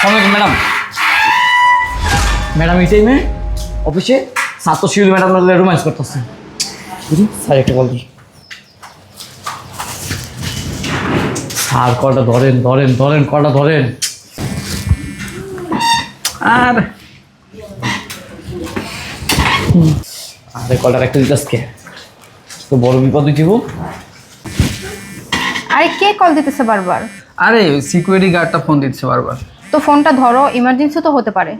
Madam madam এই টাইমে অফিসে ছাত্র শিবির ম্যাডাম রোম্যান্স করতেছে। বুঝি স্যার একটা বল দিই। স্যার কলটা ধরেন ধরেন ধরেন কলটা ধরেন। আর আরে কলটা একটা দিতেছে তো বড় বিপদ হইব। আরে কে কল দিতেছে বারবার? আরে সিকিউরিটি গার্ডটা ফোন দিচ্ছে বারবার। তো ফোনটা ধরো, ইমার্জেন্সি তো হতে পারে।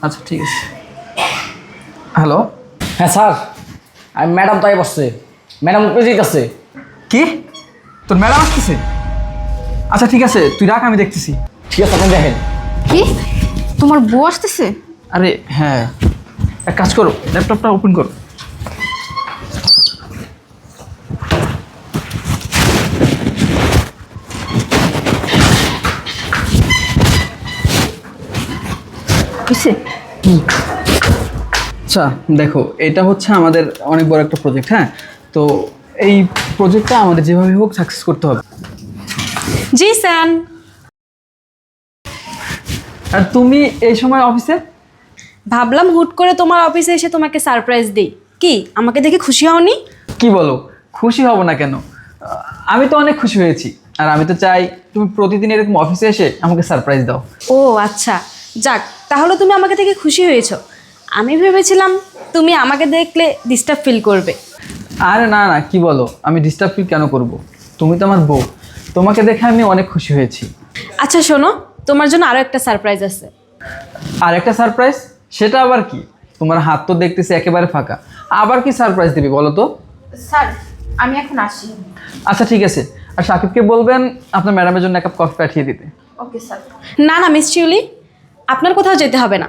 আচ্ছা ঠিক আছে। হ্যালো। হ্যাঁ স্যার, আমি ম্যাডাম তাই বসছে, ম্যাডাম উপরে যেতেছে। কি তোর ম্যাডাম আসতেছে? আচ্ছা ঠিক আছে, তুই রাখ, আমি দেখতেছি। ঠিক আছে আপনি দেখেন। কি তোমার বউ আসতেছে? আরে হ্যাঁ, এক কাজ করো, ল্যাপটপটা ওপেন করো। কিসে? আচ্ছা দেখো, এটা হচ্ছে আমাদের অনেক বড় একটা প্রজেক্ট। হ্যাঁ, তো এই প্রজেক্টটা আমাদের যেভাবে হোক সাকসেস করতে হবে। জি স্যার। আর তুমি এই সময় অফিসে? ভাবলাম হুট করে তোমার অফিসে এসে তোমাকে সারপ্রাইজ দিই। কি আমাকে দেখে খুশি হওনি? কি বলো, খুশি হব না কেন? আমি তো অনেক খুশি হয়েছি, আর আমি তো চাই তুমি প্রতিদিন এরকম অফিসে এসে আমাকে সারপ্রাইজ দাও। ও আচ্ছা, যাক তাহলে তুমি আমাকে দেখে খুশি হয়েছো। আমি ভেবেছিলাম তুমি আমাকে দেখলে ডিস্টার্ব ফিল করবে। আরে না না, কি বলো, আমি ডিস্টার্ব ফিল কেন করব? তুমি তো আমার বউ, তোমাকে দেখে আমি অনেক খুশি হয়েছি। আচ্ছা শোনো, তোমার জন্য আরও একটা সারপ্রাইজ আছে। আর একটা সারপ্রাইজ? সেটা আবার কি? তোমার হাত তো দেখতেছি একেবারে ফাঁকা, আবার কি সারপ্রাইজ দিবি বলো তো? স্যার আমি এখন আসি। আচ্ছা ঠিক আছে, আর সাকিবকে বলবেন আপনার ম্যাডামের জন্য এক কাপ কফি পাঠিয়ে দিতে। Okay sir. না না মিস শিউলি, আপনার কোথাও যেতে হবে না,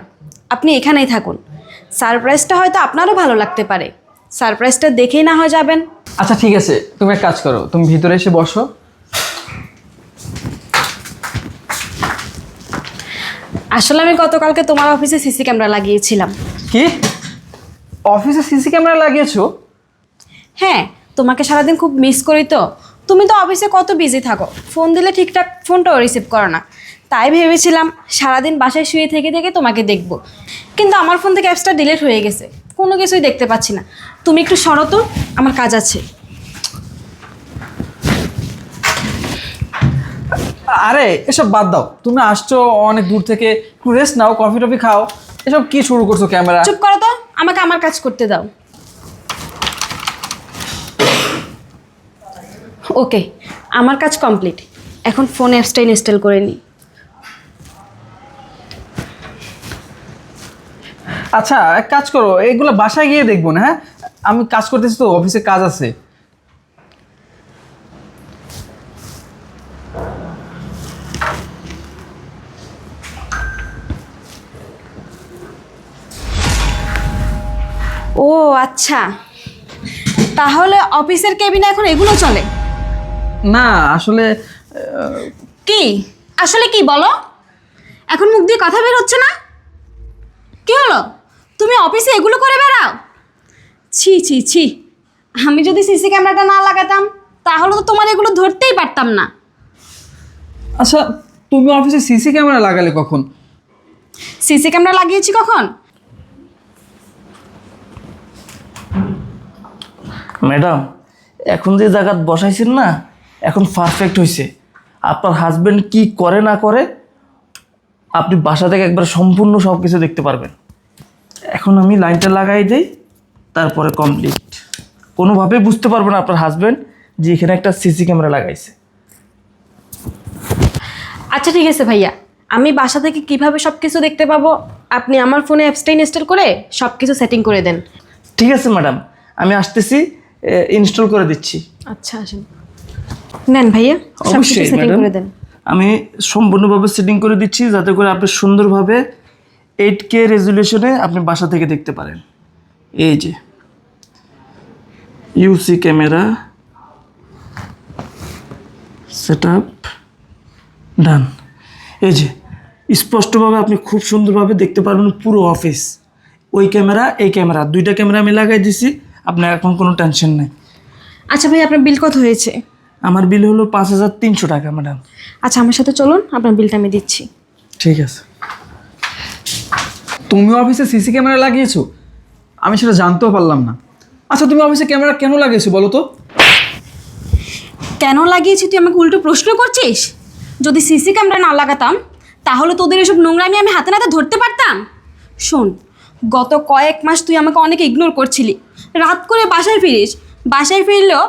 আপনি এখানেই থাকুন। সারপ্রাইজটা হয়তো আপনারও ভালো লাগতে পারে, সারপ্রাইজটা দেখেই না হয় যাবেন। আচ্ছা ঠিক আছে, তুমি এক কাজ করো, তুমি ভিতরে এসে বসো। আসলে আমি গতকালকে তোমার অফিসে সিসি ক্যামেরা লাগিয়েছিলাম। কি অফিসে সিসি ক্যামেরা লাগিয়েছো? হ্যাঁ, তোমাকে সারাদিন খুব মিস করি তো। তুমি তো অফিসে কত বিজি থাকো, ফোন দিলে ঠিকঠাক ফোনটাও রিসিভ করো না। তাই ভেবেছিলাম সারাদিন বাসায় শুয়ে থেকে থেকে তোমাকে দেখব, কিন্তু আমার ফোন থেকে অ্যাপসটা ডিলিট হয়ে গেছে, কোনো কিছুই দেখতে পাচ্ছি না। তুমি একটু সরো তো, আমার কাজ আছে। আরে এসব বাদ দাও, তুমি আসছো অনেক দূর থেকে, একটু রেস্ট নাও, কফি টফি খাও। এসব কি শুরু করছো ক্যামেরা? চুপ করো তো, আমাকে আমার কাজ করতে দাও। ওকে, আমার কাজ কমপ্লিট। এখন ফোন অ্যাপসটা ইনস্টল করে নিই। আচ্ছা এক কাজ করো, এগুলো বাসায় গিয়ে দেখবো না? হ্যাঁ, আমি কাজ করতেছি তো, অফিসে কাজ আছে। ও আচ্ছা, তাহলে অফিসের কেবিনে এখন এগুলো চলে? না আসলে কি আসলে কি বলো? এখন মুখ দিয়ে কথা বের হচ্ছে না? কি হলো, তুমি অফিসে এগুলো করে বেড়াও? ছি ছি ছি, আমি যদি সিসি ক্যামেরাটা না লাগাতাম তাহলে তো তোমার এগুলো ধরতেই পারতাম না। আচ্ছা, তুমি অফিসে সিসি ক্যামেরা লাগালে কখন? সিসি ক্যামেরা লাগিয়েছি কখন? ম্যাডাম এখন যে জায়গা বসাইছেন না, এখন পারফেক্ট হয়েছে। আপনার হাজবেন্ড কি করে না করে আপনি বাসা থেকে একবার সম্পূর্ণ সব কিছু দেখতে পারবেন। এখন আমি লাইনটা লাগাই দেই, তারপরে কমপ্লিট। কোনোভাবে বুঝতে পারবেন না আপনার হাজবেন্ড যে এখানে একটা সিসি ক্যামেরা লাগাইছে। আচ্ছা ঠিক আছে ভাইয়া, আমি বাসা থেকে কিভাবে সব কিছু দেখতে পাবো আপনি আমার ফোনে অ্যাপসটা ইনস্টল করে সব কিছু সেটিং করে দেন। ঠিক আছে ম্যাডাম, আমি আসতেছি, ইনস্টল করে দিচ্ছি। আচ্ছা আসেন, নেন ভাইয়া সব কিছু অবশ্যই সেটিং ম্যাডাম, করে দেন। আমি সম্পূর্ণভাবে সেটিং করে দিচ্ছি যাতে করে আপনি সুন্দরভাবে 8K রেজুলেশনে আপনি বাসা থেকে দেখতে পারেন। এই যে ইউসি ক্যামেরা সেট আপ ডান। এই যে স্পষ্টভাবে আপনি খুব সুন্দরভাবে দেখতে পারবেন পুরো অফিস। ওই ক্যামেরা এই ক্যামেরা, দুইটা ক্যামেরা আমি লাগাই দিছি, আপনার এখন কোনো টেনশন নেই। আচ্ছা ভাই, আপনার বিল কত হয়েছে? আমার বিল হলো 5300 টাকা ম্যাডাম। আচ্ছা আমার সাথে চলুন, আপনার বিলটা আমি দিচ্ছি। ঠিক আছে। তুমি অফিসে সিসি ক্যামেরা লাগিয়েছো? আমি সেটা জানতেও পারলাম না। আচ্ছা, তুমি অফিসে ক্যামেরা কেন লাগিয়েছো বলো তো? কেন লাগিয়েছি তুই আমাকে উল্টো প্রশ্ন করছিস? যদি সিসি ক্যামেরা না লাগাতাম তাহলে তোদের এসব নোংরামি আমি হাতে নাতে ধরতে পারতাম? শোন, গত কয়েক মাস তুই আমাকে অনেক ইগনোর করছিলি। রাত করে বাসায় ফিরিস, বাসায় ফিরলেও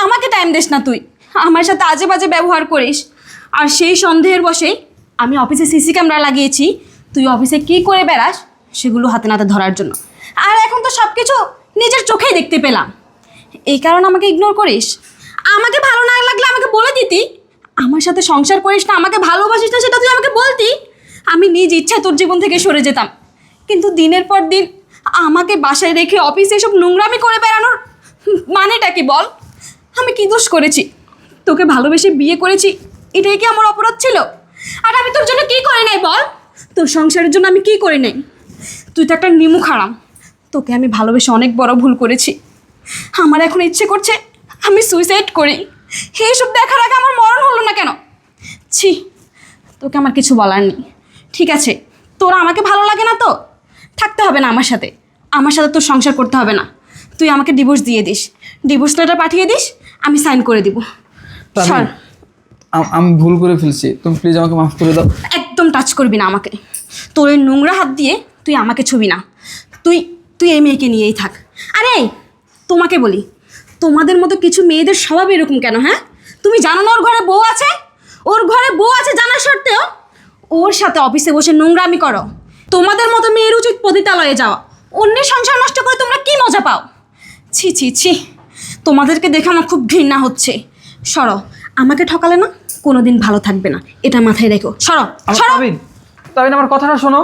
আমাকে টাইম দিস না, তুই আমার সাথে আজে বাজে ব্যবহার করিস। আর সেই সন্দেহের বশেই আমি অফিসে সিসি ক্যামেরা লাগিয়েছি, তুই অফিসে কী করে বেড়াস সেগুলো হাতে নাতে ধরার জন্য। আর এখন তো সব কিছু নিজের চোখেই দেখতে পেলাম, এই কারণে আমাকে ইগনোর করিস। আমাকে ভালো না লাগলে আমাকে বলে দিতি, আমার সাথে সংসার করিস না, আমাকে ভালোবাসিস না সেটা তুই আমাকে বলতি, আমি নিজ ইচ্ছায় তোর জীবন থেকে সরে যেতাম। কিন্তু দিনের পর দিন আমাকে বাসায় রেখে অফিসে এসব নোংরামি করে বেড়ানোর মানেটা কি বল? আমি কি দোষ করেছি? তোকে ভালোবেসে বিয়ে করেছি, এটাই কি আমার অপরাধ ছিল? আর আমি তোর জন্য কি করে নাই বল? তোর সংসারের জন্য আমি কি করে নাই? তুই তো একটা নিমুখ হারাম, তোকে আমি ভালোবেসে অনেক বড় ভুল করেছি। আমার এখন ইচ্ছে করছে আমি সুইসাইড করি। এইসব দেখার আগে আমার মরণ হলো না কেন? ছি, তোকে আমার কিছু বলার নেই। ঠিক আছে, তোর আমাকে ভালো লাগে না তো থাকতে হবে না আমার সাথে, আমার সাথে তোর সংসার করতে হবে না। তুই আমাকে ডিভোর্স দিয়ে দিস, ডিভোর্স লেটার পাঠিয়ে দিস, আমি সাইন করে দিব। সর। আমি ভুল করে ফেলছি, তুমি প্লিজ আমাকে মাফ করে দাও। একদম টাচ করবি না আমাকে, তোর এই নোংরা হাত দিয়ে তুই আমাকে ছবি না। তুই তুই এই মেয়েকে নিয়েই থাক। আরে তোমাকে বলি, তোমাদের মতো কিছু মেয়েদের স্বভাব এরকম কেন? হ্যাঁ, তুমি জানো না ওর ঘরে বউ আছে? ওর ঘরে বউ আছে জানার সত্ত্বেও ওর সাথে অফিসে বসে নোংরামি করো। তোমাদের মতো মেয়ের উচিত পতিতালয়ে যাওয়া। অন্যের সংসার নষ্ট করে তোমরা কি মজা পাও? ছি ছি ছি, তোমাদেরকে দেখে আমার খুব ঘৃণা হচ্ছে। সরো, আমাকে ঠকালে না কোনোদিন ভালো থাকবে না, এটা মাথায় রেখো। সরো সরো। তাবিন, আমার কথাটা শোনো।